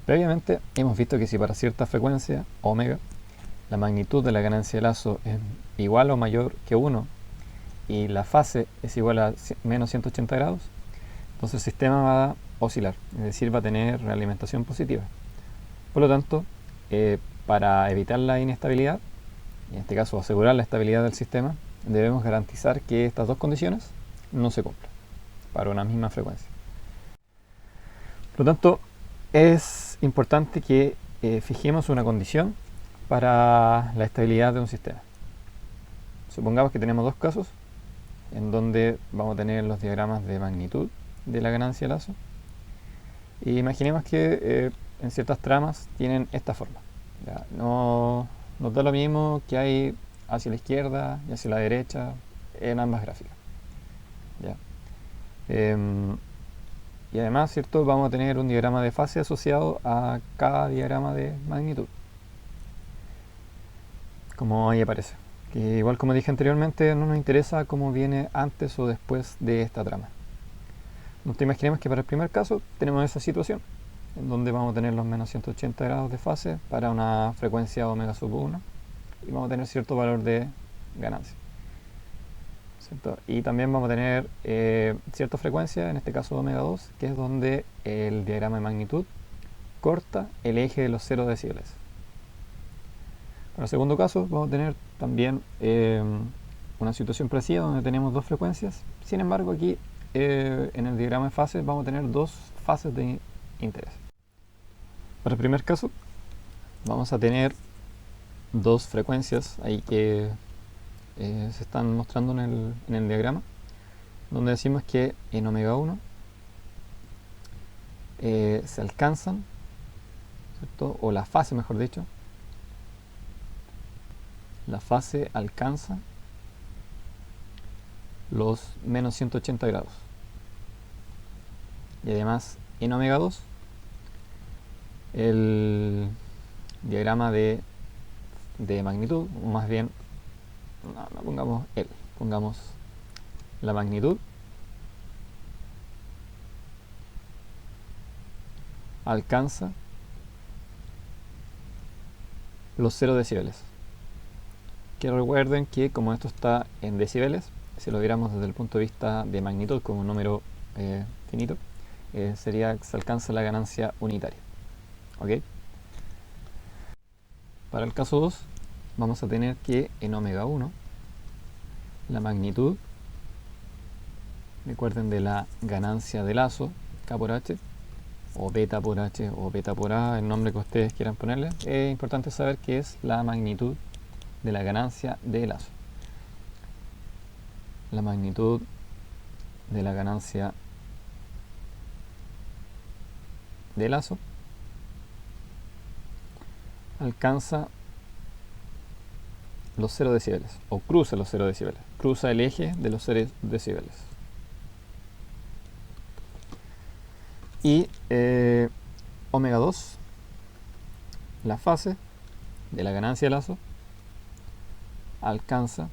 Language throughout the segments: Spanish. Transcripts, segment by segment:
Previamente hemos visto que si para cierta frecuencia, omega, la magnitud de la ganancia de lazo es igual o mayor que 1 y la fase es igual a menos 180 grados, entonces el sistema va a oscilar, es decir, va a tener realimentación positiva. Por lo tanto, para evitar la inestabilidad, en este caso asegurar la estabilidad del sistema, debemos garantizar que estas dos condiciones no se cumplan para una misma frecuencia. Por lo tanto, es importante que fijemos una condición para la estabilidad de un sistema. Supongamos que tenemos dos casos en donde vamos a tener los diagramas de magnitud de la ganancia de lazo. Y imaginemos que en ciertas tramas tienen esta forma. ¿Ya? No nos da lo mismo que hay hacia la izquierda y hacia la derecha en ambas gráficas. ¿Ya? Y además, ¿cierto? Vamos a tener un diagrama de fase asociado a cada diagrama de magnitud, como ahí aparece. Que igual, como dije anteriormente, no nos interesa cómo viene antes o después de esta trama. Nos imaginemos que para el primer caso tenemos esa situación, en donde vamos a tener los menos 180 grados de fase para una frecuencia omega sub 1 y vamos a tener cierto valor de ganancia, ¿cierto? Y también vamos a tener cierta frecuencia, en este caso omega 2, que es donde el diagrama de magnitud corta el eje de los 0 decibeles. Para el segundo caso vamos a tener también una situación parecida donde tenemos dos frecuencias. Sin embargo, aquí en el diagrama de fases vamos a tener dos fases de interés. Para el primer caso vamos a tener dos frecuencias ahí que se están mostrando en el diagrama, donde decimos que en omega 1 se alcanzan, ¿cierto? O la fase, mejor dicho, la fase alcanza los menos 180 grados. Y además en omega 2 el diagrama de magnitud, o más bien, no pongamos L, pongamos la magnitud alcanza los 0 decibeles. Que recuerden que como esto está en decibeles, si lo viéramos desde el punto de vista de magnitud como un número finito, sería que se alcanza la ganancia unitaria. ¿Ok? Para el caso 2 vamos a tener que en omega 1 la magnitud, recuerden, de la ganancia de lazo K por H o beta por H o beta por A, el nombre que ustedes quieran ponerle, es importante saber que es la magnitud de la ganancia de lazo. La magnitud de la ganancia de lazo alcanza los 0 decibeles o cruza los 0 decibeles, cruza el eje de los 0 decibeles. Y omega 2, la fase de la ganancia de lazo, alcanza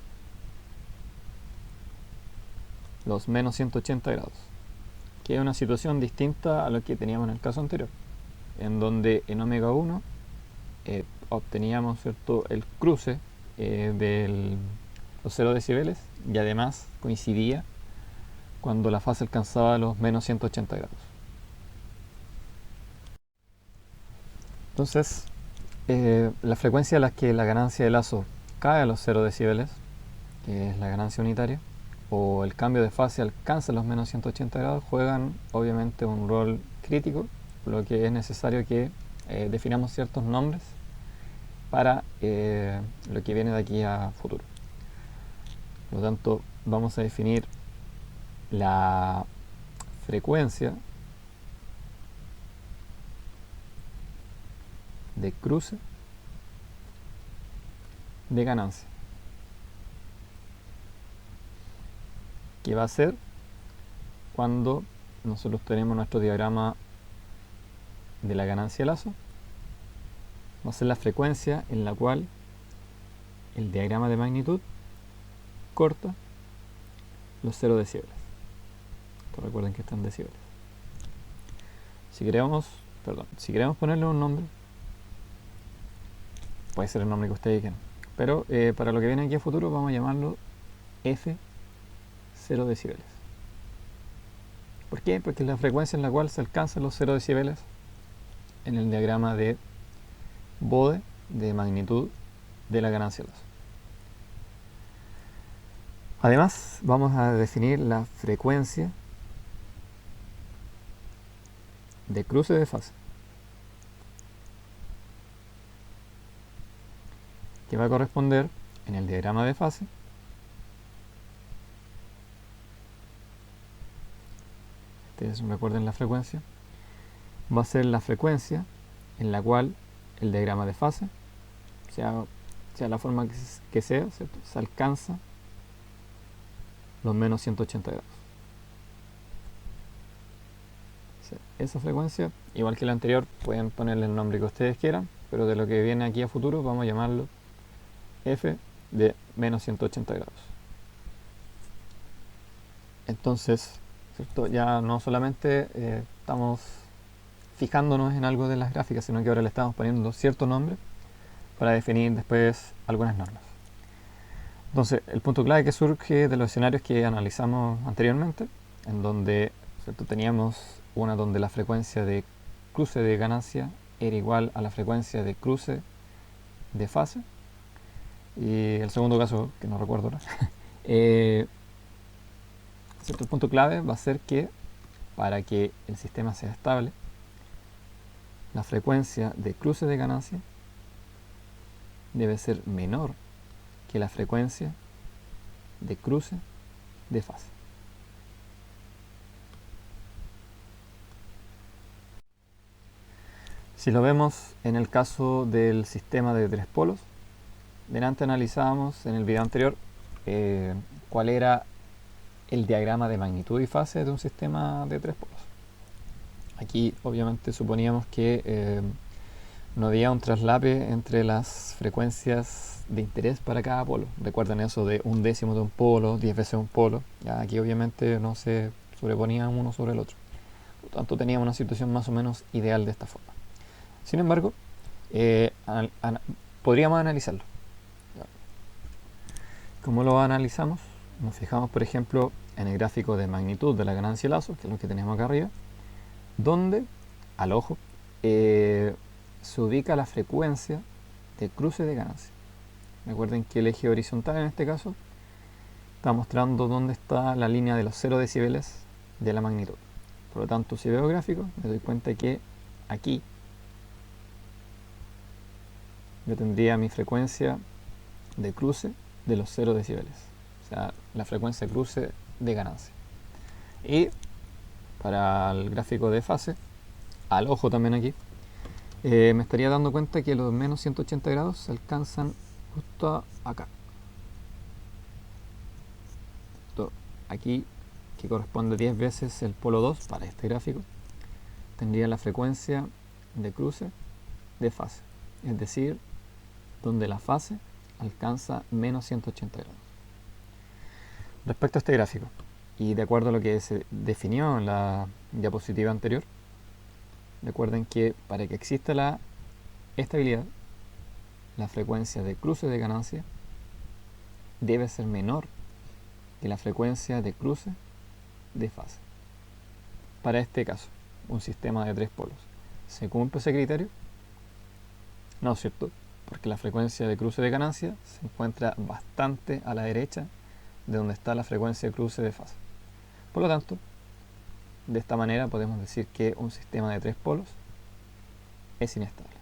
los menos 180 grados, que es una situación distinta a lo que teníamos en el caso anterior, en donde en omega 1 obteníamos, ¿cierto?, el cruce de los 0 decibeles y además coincidía cuando la fase alcanzaba los menos 180 grados. Entonces, la frecuencia a la que la ganancia de lazo cae a los 0 decibeles, que es la ganancia unitaria, o el cambio de fase alcanza los menos 180 grados, juegan obviamente un rol crítico, por lo que es necesario que definamos ciertos nombres para lo que viene de aquí a futuro. Por lo tanto, vamos a definir la frecuencia de cruce de ganancia, que va a ser cuando nosotros tenemos nuestro diagrama de la ganancia de lazo, va a ser la frecuencia en la cual el diagrama de magnitud corta los 0 decibeles. Recuerden que están decibeles. Si queremos perdón, si queremos ponerle un nombre, puede ser el nombre que ustedes quieran, pero para lo que viene aquí a futuro vamos a llamarlo F 0 decibeles. ¿Por qué? Porque es la frecuencia en la cual se alcanzan los 0 decibeles en el diagrama de Bode de magnitud de la ganancia loss. Además, vamos a definir la frecuencia de cruce de fase, que va a corresponder en el diagrama de fase ustedes recuerden la frecuencia, va a ser la frecuencia en la cual el diagrama de fase, sea la forma que sea, ¿cierto?, se alcanza los menos 180 grados. O sea, esa frecuencia, igual que la anterior, pueden ponerle el nombre que ustedes quieran, pero de lo que viene aquí a futuro vamos a llamarlo F de menos 180 grados. Entonces, ¿cierto?, ya no solamente estamos fijándonos en algo de las gráficas, sino que ahora le estamos poniendo cierto nombre para definir después algunas normas. Entonces, el punto clave que surge de los escenarios que analizamos anteriormente, en donde, ¿cierto?, teníamos una donde la frecuencia de cruce de ganancia era igual a la frecuencia de cruce de fase, y el segundo caso, que no recuerdo ahora, ¿cierto?, el punto clave va a ser que para que el sistema sea estable, la frecuencia de cruce de ganancia debe ser menor que la frecuencia de cruce de fase. Si lo vemos en el caso del sistema de tres polos, delante analizábamos en el video anterior cuál era el diagrama de magnitud y fase de un sistema de tres polos. Aquí obviamente suponíamos que no había un traslape entre las frecuencias de interés para cada polo. Recuerden eso de un décimo de un polo, 10 veces un polo. Ya aquí obviamente no se sobreponían uno sobre el otro. Por lo tanto teníamos una situación más o menos ideal de esta forma. Sin embargo, podríamos analizarlo. ¿Cómo lo analizamos? Nos fijamos, por ejemplo, en el gráfico de magnitud de la ganancia lazo, que es lo que tenemos acá arriba, donde, al ojo, se ubica la frecuencia de cruce de ganancia. Recuerden que el eje horizontal en este caso está mostrando dónde está la línea de los 0 decibeles de la magnitud. Por lo tanto, si veo gráfico, me doy cuenta que aquí yo tendría mi frecuencia de cruce de los 0 decibeles, o sea, la frecuencia de cruce de ganancia. Y para el gráfico de fase, al ojo también aquí, me estaría dando cuenta que los menos 180 grados se alcanzan justo acá. Esto aquí, que corresponde 10 veces el polo 2 para este gráfico, tendría la frecuencia de cruce de fase, es decir, donde la fase alcanza menos 180 grados. Respecto a este gráfico, y de acuerdo a lo que se definió en la diapositiva anterior, recuerden que para que exista la estabilidad, la frecuencia de cruce de ganancia debe ser menor que la frecuencia de cruce de fase. Para este caso, un sistema de tres polos, ¿se cumple ese criterio? No, es cierto, porque la frecuencia de cruce de ganancia se encuentra bastante a la derecha de donde está la frecuencia de cruce de fase. Por lo tanto, de esta manera podemos decir que un sistema de tres polos es inestable.